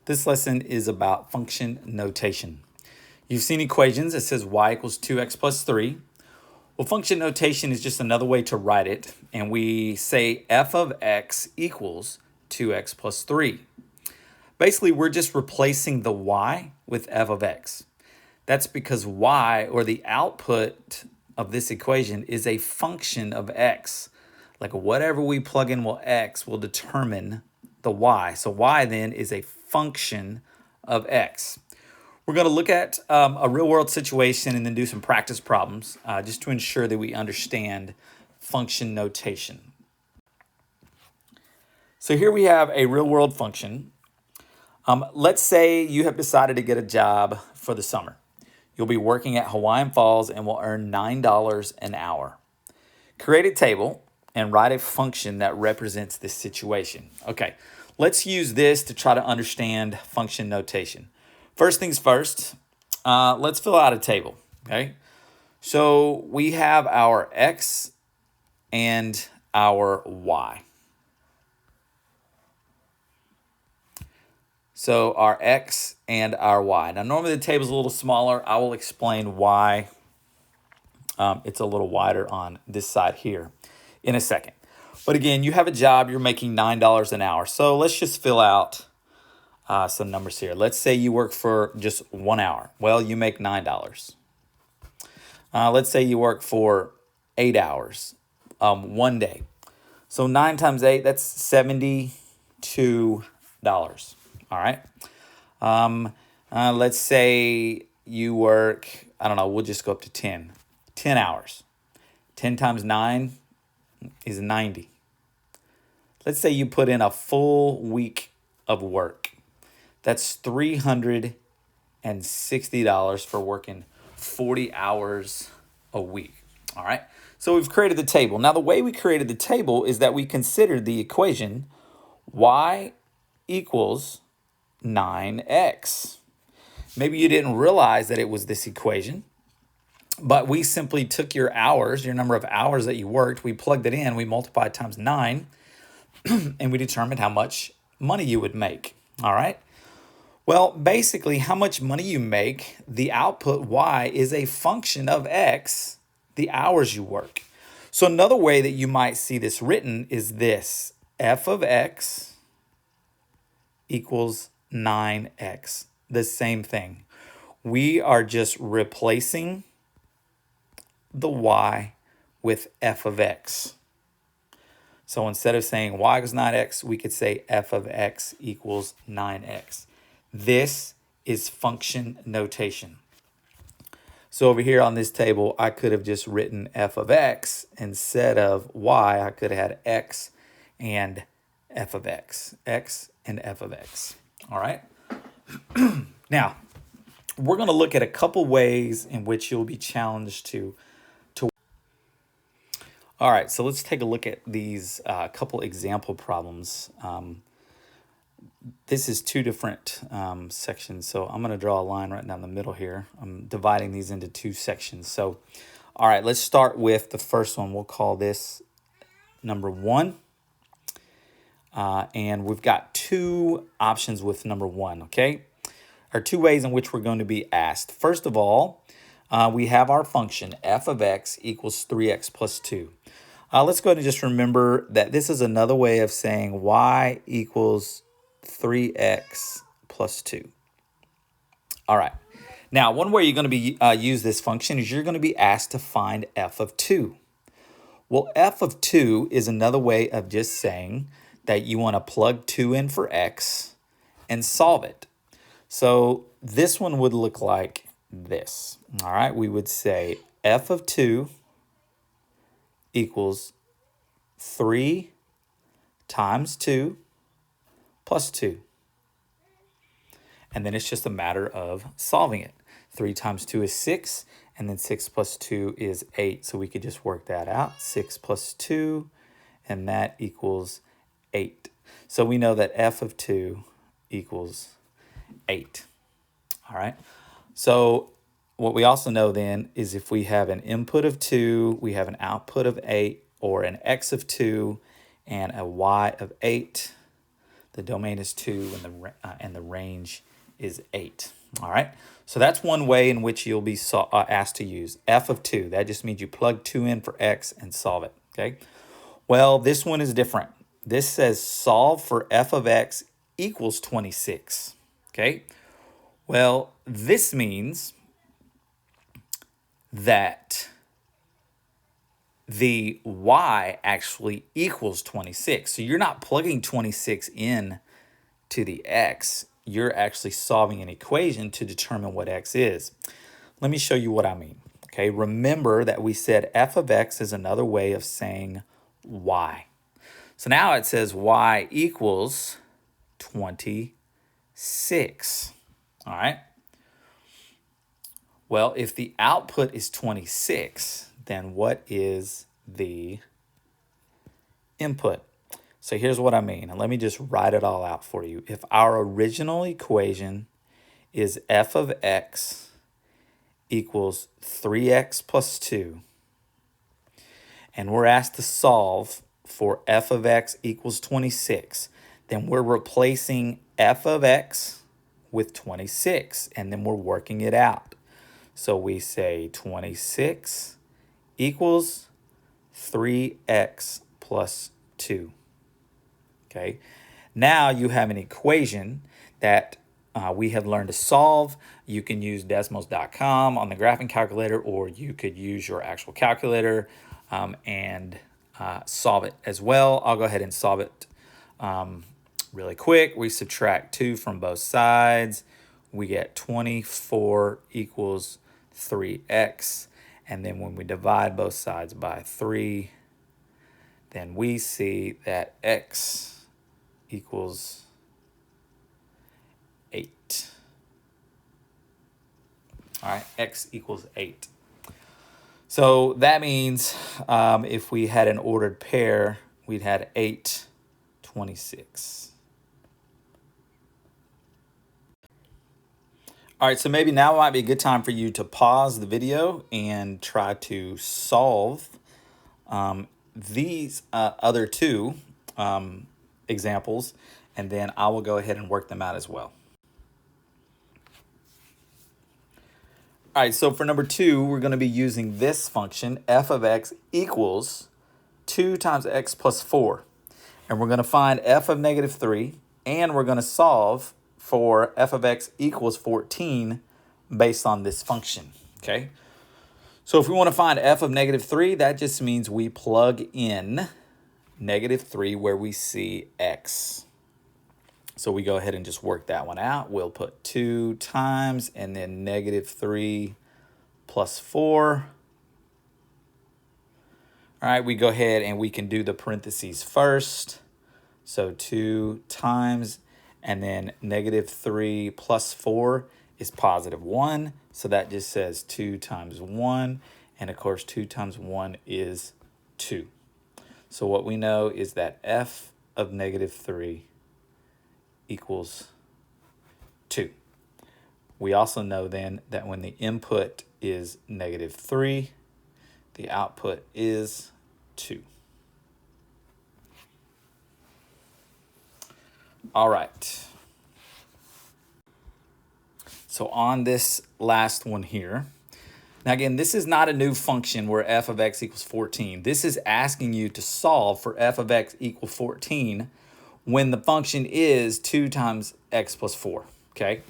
This lesson is about function notation. You've seen equations that says y equals 2x plus 3. Well, function notation is just another way to write it, and we say f of x equals 2x plus 3. Basically, we're just replacing the y with f of x. That's because y, or the output of this equation, is a function of x. Like whatever we plug in x will determine the y. So y then is a function of x. We're going to look at a real world situation and then do some practice problems just to ensure that we understand function notation. So here we have a real world function. Let's say you have decided to get a job for the summer. You'll be working at Hawaiian Falls and will earn $9 an hour. Create a table and write a function that represents this situation. Okay, let's use this to try to understand function notation. First things first, let's fill out a table, okay? So we have our x and our y. So our x and our y. Now normally the table's a little smaller. I will explain why it's a little wider on this side here in a second. But again, you have a job, you're making $9 an hour. So let's just fill out some numbers here. Let's say you work for just 1 hour. Well, you make $9. Let's say you work for 8 hours, 1 day. So 9 times 8, that's $72. All right. Let's say you work, I don't know, we'll just go up to 10 hours. 10 times 9 is 90. Let's say you put in a full week of work. That's $360 for working 40 hours a week. All right. So we've created the table. Now, the way we created the table is that we considered the equation y equals 9x. Maybe you didn't realize that it was this equation, but we simply took your hours, your number of hours that you worked, we plugged it in, we multiplied times 9, and we determined how much money you would make. All right. Well, basically, how much money you make, the output y is a function of x, the hours you work. So another way that you might see this written is this: f of x equals 9x. The same thing. We are just replacing the y with f of x. So instead of saying y equals 9x, we could say f of x equals 9x. This is function notation. So over here on this table, I could have just written f of x instead of y. I could have had x and f of x, x and f of x. All right. Now, we're going to look at a couple ways in which you'll be challenged to. All right, so let's take a look at these couple example problems. This is two different sections, so I'm going to draw a line right down the middle here. I'm dividing these into two sections. So, all right, let's start with the first one. We'll call this number 1. And we've got two options with number 1, okay? Or two ways in which we're going to be asked. First of all, we have our function f of x equals 3x plus 2. Let's go ahead and just remember that this is another way of saying y equals 3x plus 2. All right. Now, one way you're going to be use this function is you're going to be asked to find f of 2. Well, f of 2 is another way of just saying that you want to plug 2 in for x and solve it. So this one would look like this. All right. We would say f of 2 equals 3 times 2 plus 2. And then it's just a matter of solving it. 3 times 2 is 6, and then 6 plus 2 is 8. So we could just work that out. 6 plus 2, and that equals 8. So we know that f of 2 equals 8. All right. So what we also know then is if we have an input of 2, we have an output of 8, or an x of 2 and a y of 8, The domain is 2 and the range is 8. All right. So that's one way in which you'll be asked to use f of 2. That just means you plug 2 in for x and solve it. Okay. Well, this one is different. This says solve for f of x equals 26. Okay. Well, this means that the y actually equals 26. So you're not plugging 26 in to the x. You're actually solving an equation to determine what x is. Let me show you what I mean. Okay, remember that we said f of x is another way of saying y. So now it says y equals 26. All right. Well, if the output is 26, then what is the input? So here's what I mean, and let me just write it all out for you. If our original equation is f of x equals 3x plus 2, and we're asked to solve for f of x equals 26, then we're replacing f of x with 26, and then we're working it out. So we say 26 equals 3x plus 2. Okay. Now you have an equation that we have learned to solve. You can use Desmos.com on the graphing calculator, or you could use your actual calculator and solve it as well. I'll go ahead and solve it really quick. We subtract 2 from both sides. We get 24 equals 3x. And then when we divide both sides by 3, then we see that x equals 8. All right, x equals 8. So that means if we had an ordered pair, we'd had 8, 26. All right, so maybe now might be a good time for you to pause the video and try to solve these other two examples, and then I will go ahead and work them out as well. All right, so for number 2, we're going to be using this function, f of x equals 2 times x plus 4. And we're going to find f of negative 3, and we're going to solve for f of x equals 14 based on this function, okay? So if we want to find f of negative 3, that just means we plug in negative 3 where we see x. So we go ahead and just work that one out. We'll put 2 times and then negative 3 plus 4. All right, we go ahead and we can do the parentheses first. So 2 times and then negative 3 plus 4 is positive 1. So that just says 2 times 1. And of course, 2 times 1 is 2. So what we know is that f of negative 3 equals 2. We also know then that when the input is negative 3, the output is 2. All right. So on this last one here, now again, this is not a new function where f of x equals 14. This is asking you to solve for f of x equals 14 when the function is 2 times x plus 4, okay?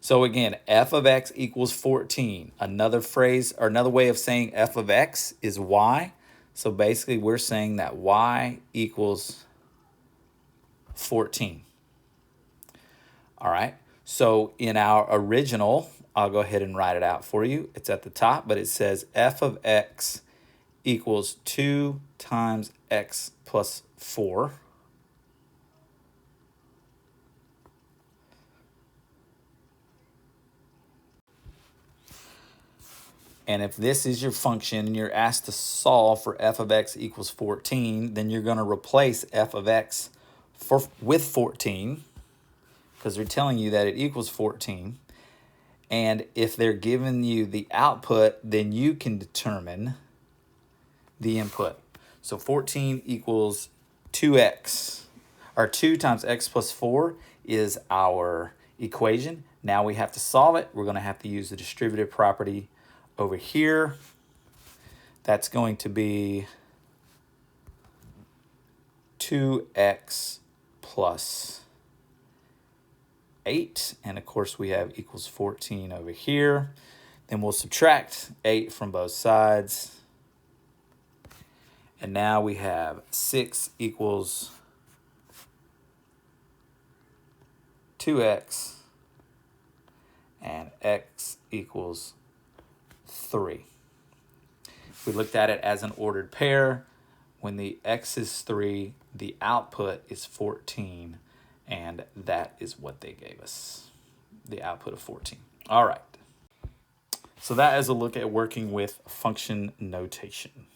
So again, f of x equals 14. Another phrase or another way of saying f of x is y. So basically we're saying that y equals 14. All right, so in our original, I'll go ahead and write it out for you. It's at the top, but it says f of x equals 2 times x plus 4. And if this is your function and you're asked to solve for f of x equals 14, then you're going to replace f of x with 14 because they're telling you that it equals 14. And if they're giving you the output, then you can determine the input. So 14 equals 2x, Our 2 times x plus 4 is our equation. Now we have to solve it. We're going to have to use the distributive property over here. That's going to be 2x plus 8. And of course we have equals 14 over here. Then we'll subtract 8 from both sides. And now we have 6 equals 2x and x equals 3. If we looked at it as an ordered pair, when the x is 3, the output is 14, and that is what they gave us, the output of 14. All right. So that is a look at working with function notation.